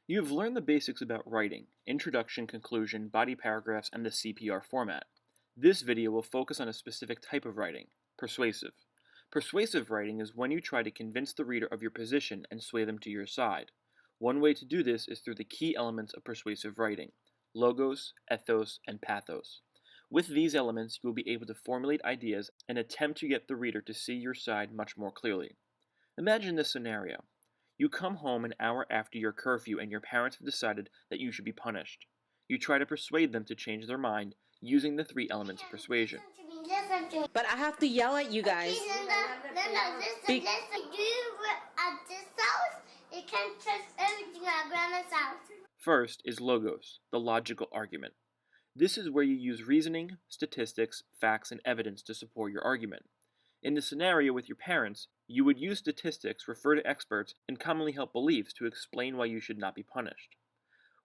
You have learned the basics about writing: introduction, conclusion, body paragraphs, and the CPR format. This video will focus on a specific type of writing: persuasive. Persuasive writing is when you try to convince the reader of your position and sway them to your side. One way to do this is through the key elements of persuasive writing: logos, ethos, and pathos. With these elements, you will be able to formulate ideas and attempt to get the reader to see your side much more clearly. Imagine this scenario. You come home an hour after your curfew and your parents have decided that you should be punished. You try to persuade them to change their mind using the three elements of persuasion. But I have to yell at you guys. Listen. Do you at this house? You can't trust everything at Grandma's house. First is logos, the logical argument. This is where you use reasoning, statistics, facts, and evidence to support your argument. In the scenario with your parents, you would use statistics, refer to experts, and commonly held beliefs to explain why you should not be punished.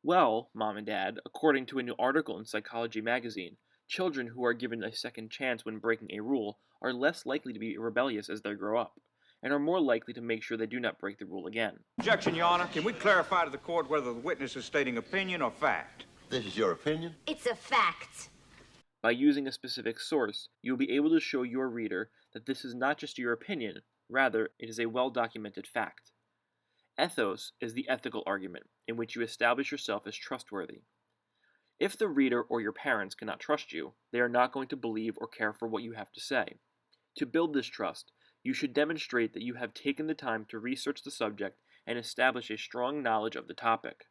Well, Mom and Dad, according to a new article in Psychology magazine, children who are given a second chance when breaking a rule are less likely to be rebellious as they grow up, and are more likely to make sure they do not break the rule again. Objection, Your Honor. Can we clarify to the court whether the witness is stating opinion or fact? This is your opinion? It's a fact. By using a specific source, you will be able to show your reader that this is not just your opinion, rather, it is a well-documented fact. Ethos is the ethical argument, in which you establish yourself as trustworthy. If the reader or your parents cannot trust you, they are not going to believe or care for what you have to say. To build this trust, you should demonstrate that you have taken the time to research the subject and establish a strong knowledge of the topic.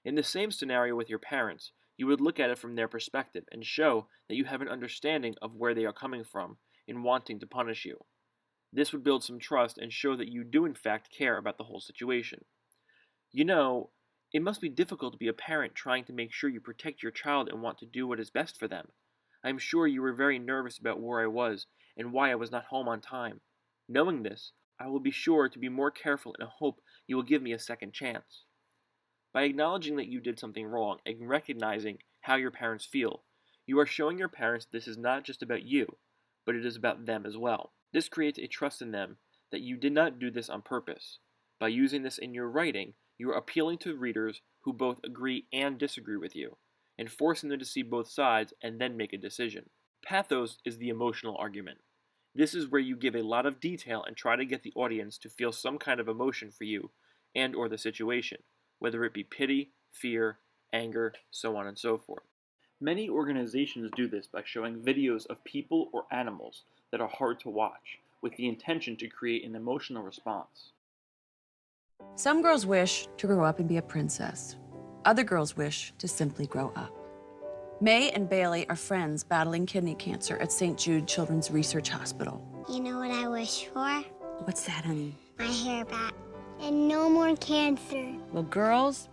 In the same scenario with your parents, you would look at it from their perspective and show that you have an understanding of where they are coming from in wanting to punish you. This would build some trust and show that you do in fact care about the whole situation. You know, it must be difficult to be a parent trying to make sure you protect your child and want to do what is best for them. I am sure you were very nervous about where I was and why I was not home on time. Knowing this, I will be sure to be more careful and hope you will give me a second chance. By acknowledging that you did something wrong and recognizing how your parents feel, you are showing your parents this is not just about you, but it is about them as well. This creates a trust in them that you did not do this on purpose. By using this in your writing, you are appealing to readers who both agree and disagree with you, and forcing them to see both sides and then make a decision. Pathos is the emotional argument. This is where you give a lot of detail and try to get the audience to feel some kind of emotion for you and or the situation, whether it be pity, fear, anger, so on and so forth. Many organizations do this by showing videos of people or animals that are hard to watch, with the intention to create an emotional response. Some girls wish to grow up and be a princess. Other girls wish to simply grow up. May and Bailey are friends battling kidney cancer at St. Jude Children's Research Hospital. You know what I wish for? What's that, honey? My hair back. And no more cancer. Well, girls,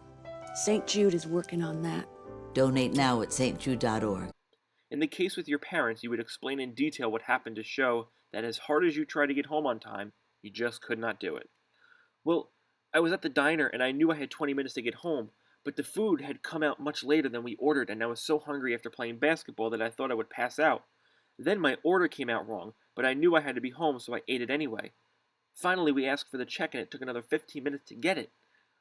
St. Jude is working on that. Donate now at stjude.org. In the case with your parents, you would explain in detail what happened to show that as hard as you tried to get home on time, you just could not do it. Well, I was at the diner and I knew I had 20 minutes to get home, but the food had come out much later than we ordered and I was so hungry after playing basketball that I thought I would pass out. Then my order came out wrong, but I knew I had to be home, so I ate it anyway. Finally, we asked for the check and it took another 15 minutes to get it.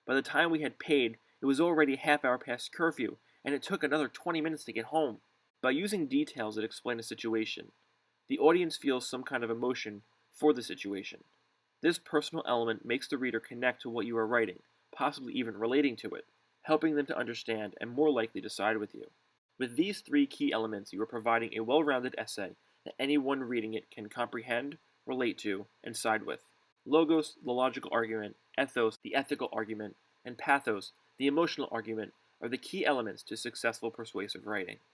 By the time we had paid, it was already a half hour past curfew, and it took another 20 minutes to get home. By using details that explain a situation, the audience feels some kind of emotion for the situation. This personal element makes the reader connect to what you are writing, possibly even relating to it, helping them to understand and more likely to side with you. With these three key elements, you are providing a well-rounded essay that anyone reading it can comprehend, relate to, and side with. Logos, the logical argument, ethos, the ethical argument, and pathos, the emotional argument, are the key elements to successful persuasive writing.